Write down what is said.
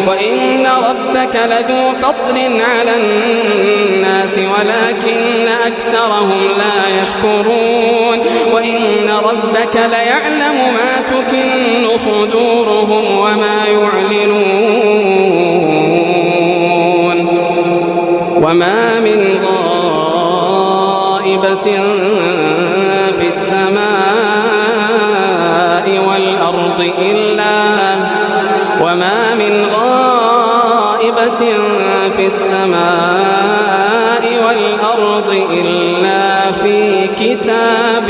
وإن ربك لذو فضل على الناس ولكن أكثرهم لا يشكرون وإن ربك ليعلم ما تكن صدورهم وما يعلنون وما من غائبة في السماء والأرض إلا في كتاب